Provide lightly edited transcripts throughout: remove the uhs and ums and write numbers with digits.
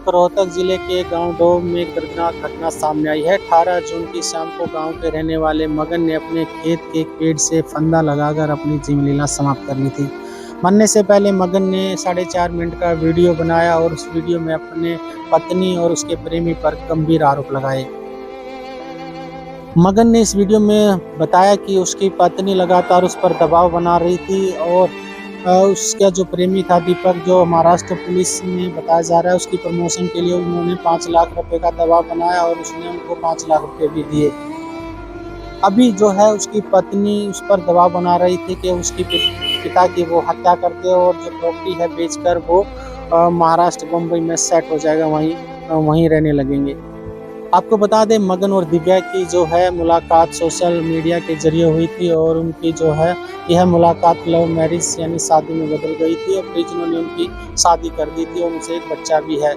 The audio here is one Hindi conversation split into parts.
रोहतक जिले के गांव डोभ में एक दर्दनाक घटना सामने आई है। 18 जून की शाम को गांव के रहने वाले मगन ने अपने खेत के एक पेड़ से फंदा लगाकर अपनी जीवन लीला समाप्त कर ली थी। मरने से पहले मगन ने 4.5 मिनट का वीडियो बनाया और उस वीडियो में अपने पत्नी और उसके प्रेमी पर गंभीर आरोप लगाए। मगन ने इस वीडियो में बताया कि उसकी पत्नी लगातार उस पर दबाव बना रही थी और उसका जो प्रेमी था दीपक, जो महाराष्ट्र पुलिस में बताया जा रहा है, उसकी प्रमोशन के लिए उन्होंने 5 लाख रुपए का दबाव बनाया और उसने उनको 5 लाख रुपए भी दिए। अभी जो है उसकी पत्नी उस पर दबाव बना रही थी कि उसकी पिता की वो हत्या कर दे और जो प्रॉपर्टी है बेचकर वो महाराष्ट्र बम्बई में सेट हो जाएगा, वहीं रहने लगेंगे। आपको बता दें, मगन और दिव्या की जो है मुलाकात सोशल मीडिया के जरिए हुई थी और उनकी जो है यह मुलाकात लव मैरिज यानी शादी में बदल गई थी और परिजनों ने उनकी शादी कर दी थी और उनसे एक बच्चा भी है।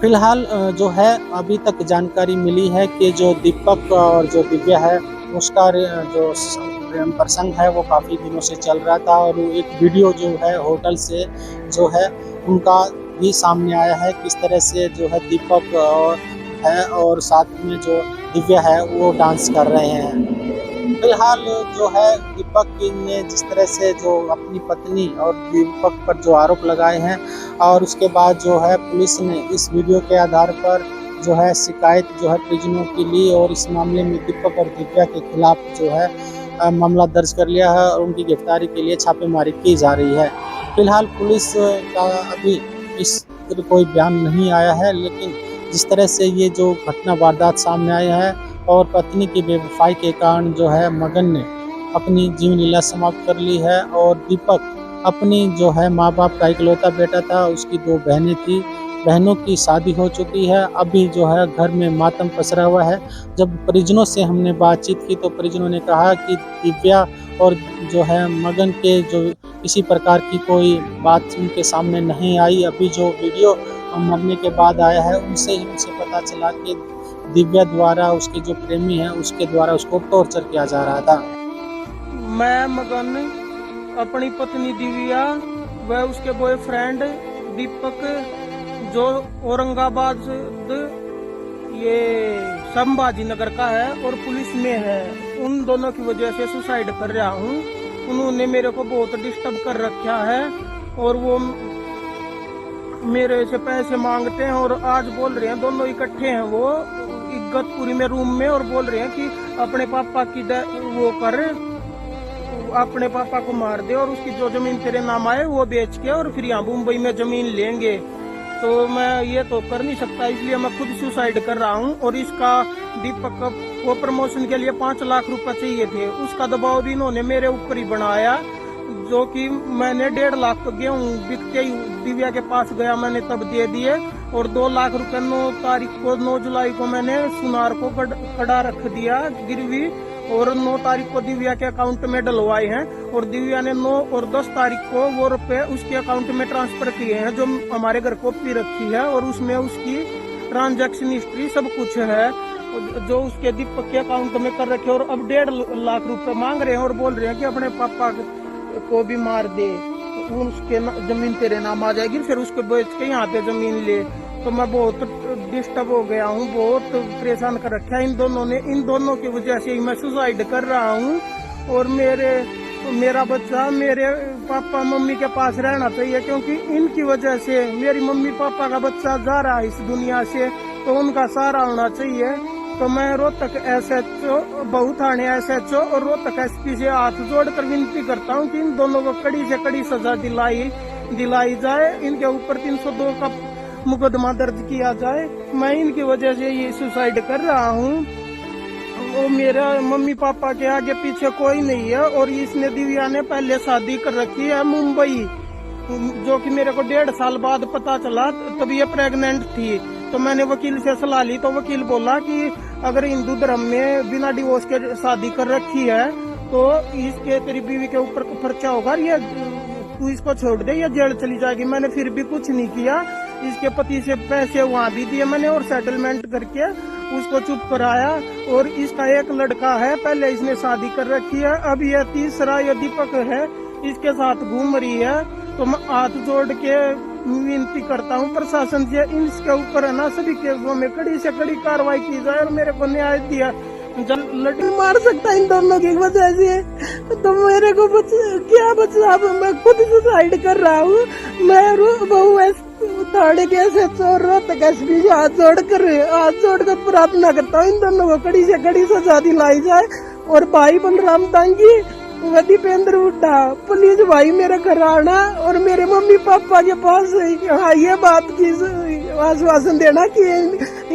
फिलहाल जो है अभी तक जानकारी मिली है कि जो दीपक और जो दिव्या है उसका जो प्रेम प्रसंग है वो काफ़ी दिनों से चल रहा था और एक वीडियो जो है होटल से जो है उनका भी सामने आया है, किस तरह से जो है दीपक है और साथ में जो दिव्या है वो डांस कर रहे हैं। फिलहाल जो है दीपक ने जिस तरह से जो अपनी पत्नी और दीपक पर जो आरोप लगाए हैं और उसके बाद जो है पुलिस ने इस वीडियो के आधार पर जो है शिकायत जो है परिजनों की ली और इस मामले में दीपक और दिव्या के खिलाफ जो है मामला दर्ज कर लिया है और उनकी गिरफ्तारी के लिए छापेमारी की जा रही है। फिलहाल पुलिस का अभी इस पर कोई बयान नहीं आया है, लेकिन जिस तरह से ये जो घटना वारदात सामने आई है और पत्नी की बेवफाई के कारण जो है मगन ने अपनी जीवन लीला समाप्त कर ली है और दीपक अपनी जो है माँ बाप का इकलौता बेटा था, उसकी 2 बहनें थी, बहनों की शादी हो चुकी है। अभी जो है घर में मातम पसरा हुआ है। जब परिजनों से हमने बातचीत की तो परिजनों ने कहा कि दिव्या और जो है मगन के जो किसी प्रकार की कोई बात उनके सामने नहीं आई। अभी जो वीडियो मरने के बाद आया है उनसे पता चला कि दिव्या द्वारा उसके जो प्रेमी है उसके द्वारा उसको टॉर्चर किया जा रहा था। मैं मगन अपनी पत्नी दिव्या व उसके बॉयफ्रेंड दीपक जो औरंगाबाद ये संभाजी नगर का है और पुलिस में है, उन दोनों की वजह से सुसाइड कर रहा हूँ। उन्होंने मेरे को बहुत डिस्टर्ब कर रखा है और वो मेरे से पैसे मांगते हैं और आज बोल रहे हैं, दोनों इकट्ठे हैं वो इगतपुरी में रूम में और बोल रहे हैं कि अपने पापा की वो कर, अपने पापा को मार दे और उसकी जो जमीन तेरे नाम आए वो बेच के और फिर यहाँ मुंबई में जमीन लेंगे। तो मैं ये तो कर नहीं सकता, इसलिए मैं खुद सुसाइड कर रहा हूँ। और इसका दीपक को प्रमोशन के लिए 5 लाख रुपए चाहिए थे, उसका दबाव भी इन्होंने मेरे ऊपर ही बनाया, जो कि मैंने 1.5 लाख तो गेहूँ बिकते ही दिव्या के पास गया, मैंने तब दे दिए और 2 लाख रुपए 9 जुलाई को मैंने सुनार को कड़ा रख दिया गिरवी और 9 तारीख को दिव्या के अकाउंट में डलवाए हैं और दिव्या ने 9 और 10 तारीख को वो रुपए उसके अकाउंट में ट्रांसफर किए हैं, जो हमारे घर कॉपी रखी है और उसमें उसकी ट्रांजैक्शन हिस्ट्री सब कुछ है जो उसके दीपक के अकाउंट में कर रखे। और अब 1.5 लाख रुपए मांग रहे हैं और बोल रहे हैं कि अपने पापा को भी मार दे, उसके जमीन तेरे नाम आ जाएगी, फिर उसको बेच के यहाँ पे जमीन ले। तो मैं बहुत डिस्टर्ब हो गया हूँ, बहुत परेशान कर रखा है इन दोनों ने। इन दोनों की वजह से ही मैं सुसाइड कर रहा हूँ और मेरा बच्चा मेरे पापा मम्मी के पास रहना चाहिए, क्योंकि इनकी वजह से मेरी मम्मी पापा का बच्चा जा रहा है इस दुनिया से, तो उनका सहारा होना चाहिए। तो मैं रोहतक SHO, बहू थाने SHO और रोहतक SP से हाथ जोड़कर विनती करता हूँ कि इन दोनों को कड़ी से कड़ी सजा दिलाई जाए, इनके ऊपर 302 का मुकदमा दर्ज किया जाए। मैं इनकी वजह से ये सुसाइड कर रहा हूँ। वो मेरा मम्मी पापा के आगे पीछे कोई नहीं है और इसने दिव्या ने पहले शादी कर रखी है मुंबई, जो कि मेरे को 1.5 साल बाद पता चला, तब ये प्रेग्नेंट थी। तो मैंने वकील से सलाह ली तो वकील बोला कि अगर हिंदू धर्म में बिना डिवोर्स के शादी कर रखी है तो इसके तेरी बीवी के ऊपर पर्चा होगा, ये तू इसको छोड़ दे, ये जेल चली जाएगी। मैंने फिर भी कुछ नहीं किया, इसके पति से पैसे वहाँ भी दिए मैंने और सेटलमेंट करके उसको चुप कराया। और इसका एक लड़का है, पहले इसने शादी कर रखी है, अब यह तीसरा ये दीपक है इसके साथ घूम रही है। तो मैं हाथ जोड़ के विनती करता हूँ प्रशासन से इनके ऊपर है ना सभी केसों में कड़ी से कड़ी कार्रवाई की जाए और मेरे को न्याय दिया। जब लड़ी मार सकता इन दोनों की वजह से तो मेरे को क्या बचा। अब मैं खुद सुसाइड कर रहा हूँ। मैं बहु थर्ड कैसे चोर रोहतक एसपी से हाथ जोड़कर प्रार्थना करता हूँ इन दोनों को कड़ी से कड़ी सजा दिलाई जाए। और भाई बलराम तांगी व दीपेंद्र हुड्डा प्लीज भाई मेरे घर आना और मेरे मम्मी पापा के पास ये बात की आश्वासन देना कि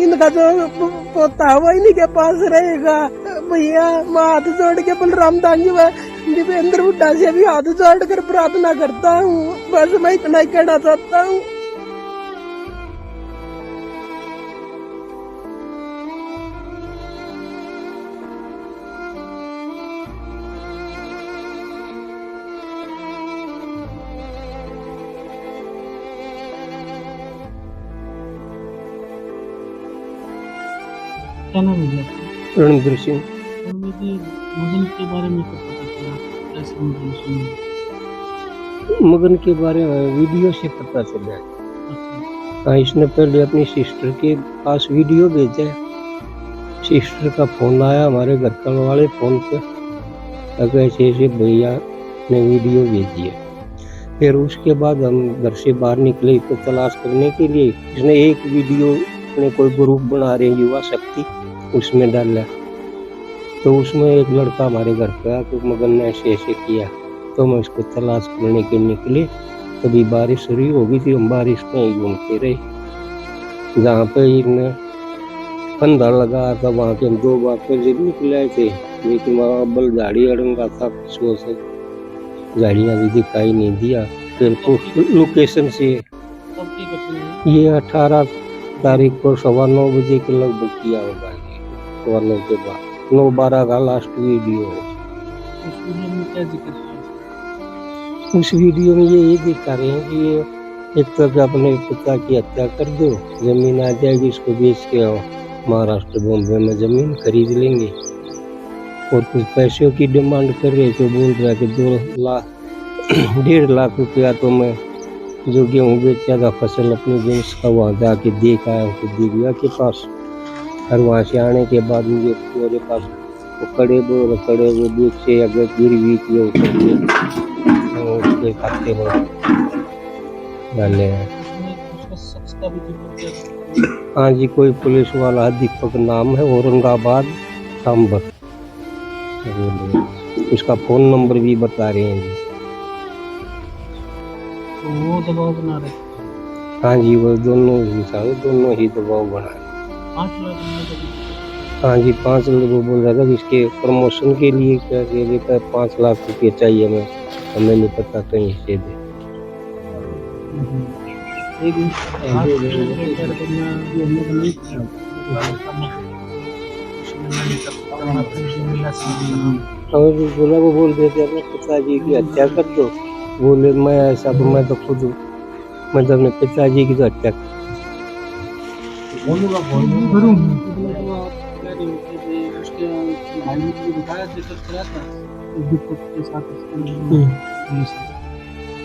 इनका जो पोता है वो इन्हीं के पास रहेगा। भैया मैं हाथ जोड़ के बलराम तांगी व दीपेंद्र हुड्डा से भी हाथ जोड़ कर प्रार्थना करता हूँ। बस मैं इतना ही कहना चाहता हूँ। क्या नाम है आपका? रणवीर सिंह। मगन के बारे में क्या पता चला? कैसे मगन सुना? मगन के बारे में वीडियो से पता चला। अच्छा। हाँ, इसने पहले अपनी सिस्टर के पास वीडियो भेजा। सिस्टर का फोन आया हमारे घर का वाले फोन पे, अगर ऐसे भैया ने वीडियो भेजी है। फिर उसके बाद हम घर से बाहर निकले तो तलाश करने के लिए। इसने एक वीडियो अपने कोई ग्रुप बना रहे युवा शक्ति, उसमें डाला। तो उसमें एक लड़का हमारे घर पे आया तो मगन ने ऐसे ऐसे किया तो हम उसको तलाश करने के निकले। तभी बारिश शुरू हो गई थी, हम बारिश में ही घूमते रहे। जहाँ पे इनने फंदा लगा था वहाँ के हम 2 बार फिर निकले थे, लेकिन वहाँ बल झाड़ी अड़ंगा था, पशुओं से झाड़ियाँ भी दिखाई नहीं दिया। फिर लोकेशन से ये 18 तारीख को 9:15 बजे के लगभग किया होगा। 9:15 के बाद 9:12 का लास्ट वीडियो है। उस वीडियो में क्या जिक्र किया? उस वीडियो में ये दिखा रहे हैं कि ये एक तरफ अपने पिता की हत्या कर दो, जमीन आ जाएगी, इसको बेच के महाराष्ट्र बॉम्बे में जमीन खरीद लेंगे। और कुछ पैसों की डिमांड कर रहे थे, बोल रहा कि 1.5 लाख रुपया तो मैं जो गेहूँ बेचा था फसल अपनी जिन्स का वहाँ जाके देख आया हूँ दिव्या के पास। और वहाँ से आने के बाद मुझे मेरे पास वो कड़े वो बेचे अगर गिरवी के ऊपर उसके खाते में डाले हैं। हाँ जी, कोई पुलिस वाला दीपक नाम है, औरंगाबाद सांबर। उसका फोन नंबर भी बता रहे हैं जी। तो वो दबाव बना रहे? हाँ जी, वो दोनों ही दबाव बना रहे। 5 लाख? हाँ जी, 5 लोग बोल रहा था कि इसके प्रमोशन के लिए क्या कह देता है 5 लाख रुपये चाहिए, हमें नहीं पता कहीं से दे। और बोला वो बोल रहे थे अपने पिताजी की हत्या कर दो। बोले मैं ऐसा तो मैं तो खुद मैं तो अपने पिताजी की तो हत्या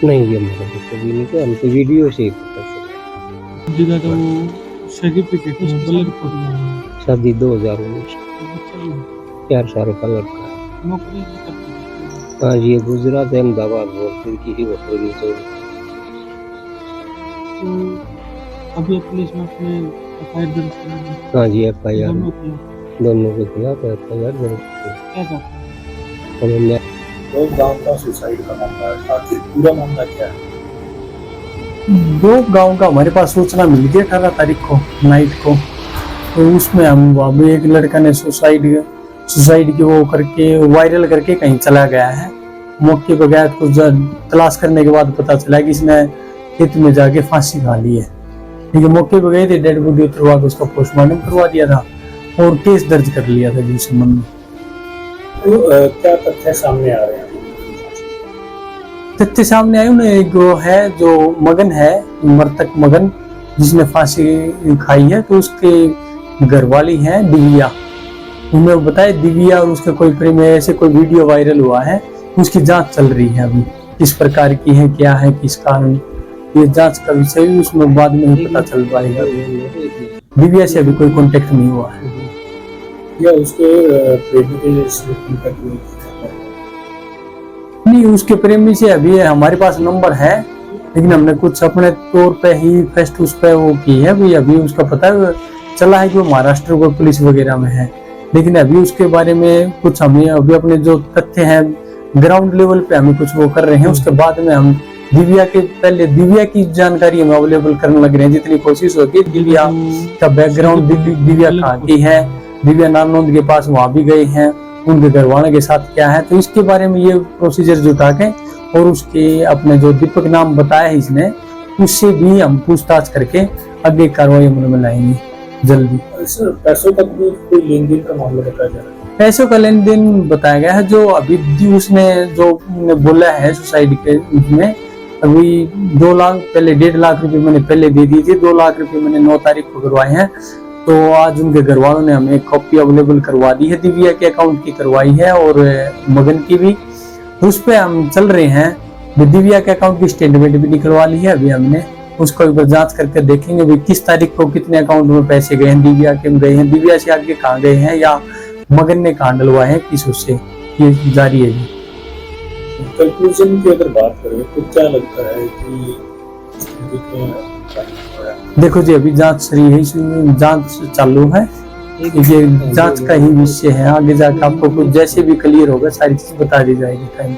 नहीं, ये मेरा तो कभी नहीं था, हम तो वीडियो से ही पता चला। तो सर्टिफिकेट शादी 2019, 4 साल का लड़का है। नौकरी करती है? हाँ जी, ये गुजरात अहमदाबाद बोलते किसी होटल में। तो अभी पुलिस में अपने एफआईआर दर्ज करा? हाँ जी, एफआईआर दोनों के खिलाफ एफआईआर दर्ज क्या चाहते हैं? दो गांव का सुसाइड का मामला है, आखिर पूरा मामला क्या है? 2 गांव का हमारे पास सूचना मिल गई 18 तारीख को नाइट को। तो उसमें हम अभी एक लड़का ने सुसाइड की वो करके वायरल करके कहीं चला गया है। मौके पर गया तो तलाश करने के बाद पता चला कि इसने खेत में जाके फांसी खा ली है। लेकिन मौके पर गए थे, डेड बॉडी उतरवा के उसका पोस्टमार्टम करवा दिया था और केस दर्ज कर लिया था जिस संबंध में। तो क्या तथ्य सामने आ रहे हैं? तथ्य सामने आए उन्हें एक है जो मगन है, मृतक मगन जिसने फांसी खाई है, तो उसके घरवाली है दिव्या। उन्हें बताया दिव्या और उसके कोई प्रेमी ऐसे कोई वीडियो वायरल हुआ है, उसकी जांच चल रही है अभी, किस प्रकार की है, क्या है, किस कारण ये जांच का विषय है, उसमें बाद में ही पता चल पाएगा। दिव्या से अभी कोई कांटेक्ट नहीं हुआ है। या उसके प्रेमी के से कांटेक्ट हुई? नहीं, उसके प्रेमी से अभी हमारे पास नंबर है, लेकिन हमने कुछ अपने तौर पे ही फर्स्ट उस पे वो की है। अभी उसका पता चला है कि वो महाराष्ट्र को पुलिस वगैरह में है, लेकिन अभी उसके बारे में कुछ हमें अभी अपने जो तथ्य हैं ग्राउंड लेवल पे हमें कुछ वो कर रहे हैं। उसके बाद में हम पहले दिव्या की जानकारी हम अवेलेबल करने लग रहे हैं, जितनी कोशिश होगी। दिव्या का बैकग्राउंड, दिव्या कहाँ की है, दिव्या नानोंद के पास वहां भी गए हैं, उनके घर वालों के साथ क्या है, तो इसके बारे में ये प्रोसीजर जुटा के और उसके अपने जो दीपक नाम बताया है इसने, उससे भी हम पूछताछ करके आगे कार्रवाई अमल में लाएंगे जल्दी। सर, पैसों का भी कोई लेन देन का मामला बताया जा रहा है? पैसों का लेन देन बताया गया है, जो अभी उसने जो बोला है सुसाइड के उसमें, अभी 2 लाख पहले 1.5 लाख रुपए मैंने पहले दे दिए थे, 2 लाख रुपए मैंने 9 तारीख को करवाए हैं। तो आज उनके घर वालों ने हमें कॉपी अवेलेबल करवा दी है, दिव्या के अकाउंट की करवाई है और मगन की भी। उस पे हम चल रहे हैं। दिव्या के अकाउंट की स्टेटमेंट भी निकलवा ली है, अभी हमने उसको एक बार जांच करके देखेंगे भी किस तारीख को कितने अकाउंट में पैसे गए हैं, दिव्या के गए हैं, दिव्या से आगे कहाँ गए हैं या मगन ने कहाँ डलवाए हैं, किस उससे, ये जारी है। कंक्लूजन की अगर बात करें तो क्या लगता है कि देखो जी, अभी जांच चल रही है, इसमें जांच चालू है, ये जांच का ही विषय है। आगे जाकर आपको कुछ जैसे भी क्लियर होगा सारी चीज बता दी जाएगी। टाइम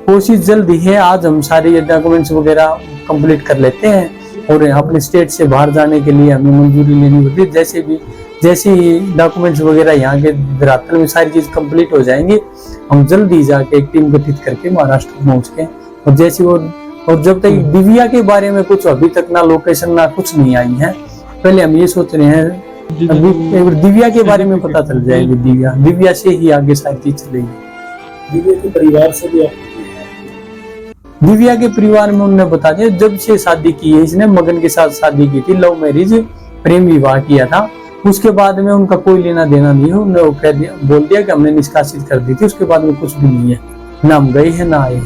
कोशिश जल्द ही है। आज हम सारे ये डॉक्यूमेंट्स वगैरह कंप्लीट कर लेते हैं और अपने स्टेट से बाहर जाने के लिए हमें मंजूरी लेनी होती है। जैसे ही डॉक्यूमेंट्स वगैरह यहाँ के धरातल में सारी चीज कंप्लीट हो जाएंगी, हम जल्द ही जाके एक टीम गठित करके महाराष्ट्र पहुंच के, और जैसे वो, और जब तक दिव्या के बारे में कुछ अभी तक ना लोकेशन ना कुछ नहीं आई है, पहले हम ये सोच रहे हैं अभी दिव्या के बारे में पता चल जाएगी। दिव्या से ही आगे सारी चीज चलेगी। दिव्या के परिवार से भी दिव्या के परिवार में उन्होंने बता दिया, जब से शादी की है इसने मगन के साथ शादी की थी, लव मैरिज प्रेम विवाह किया था, उसके बाद में उनका कोई लेना देना नहीं है। उन्होंने बोल दिया कि हमने निष्कासित कर दी थी, उसके बाद में कुछ भी नहीं है, ना हम गए हैं ना आए।